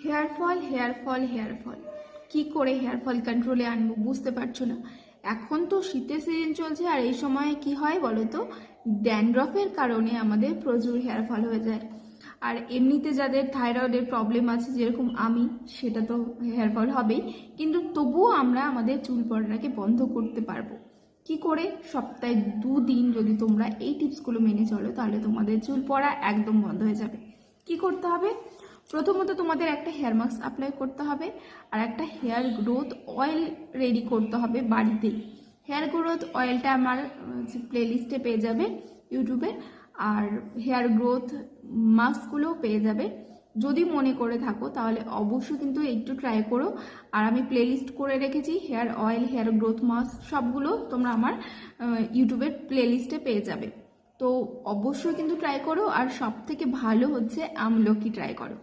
Hair fall কি করে hair fall কন্ট্রোলে আনবো বুঝতে পারছো না। এখন তো শীতের সিজন চলছে, আর এই সময় কি হয় বলো তো, ড্যান্ড্রফের কারণে আমাদের প্রচুর হেয়ার ফল হয়ে যায়। আর এমনিতে যাদের থাইরয়েডের প্রবলেম আছে যেরকম আমি, সেটা তো হেয়ার ফল হবেই, কিন্তু তবুও আমরা আমাদের চুল পড়াটাকে বন্ধ করতে পারবো কি করে? সপ্তাহে 2 দিন যদি তোমরা এই টিপসগুলো মেনে চলো, তাহলে তোমাদের চুল পড়া একদম বন্ধ হয়ে যাবে। কি করতে হবে? প্রথমত তোমাদের একটা হেয়ার মাস্ক অ্যাপ্লাই করতে হবে, আর একটা হেয়ার গ্রোথ অয়েল রেডি করতে হবে বাড়িতেই। হেয়ার গ্রোথ অয়েলটা আমার প্লেলিস্টে পেয়ে যাবে ইউটিউবে, আর হেয়ার গ্রোথ মাস্কগুলোও পেয়ে যাবে। যদি মনে করে থাকো তাহলে অবশ্যই কিন্তু একটু ট্রাই করো। আর আমি প্লেলিস্ট করে রেখেছি hair oil, hair growth mask, সবগুলো তোমরা আমার ইউটিউবের প্লেলিস্টে পেয়ে যাবে। তো অবশ্যই কিন্তু ট্রাই করো। আর সব থেকে ভালো হচ্ছে আমলকি ট্রাই করো।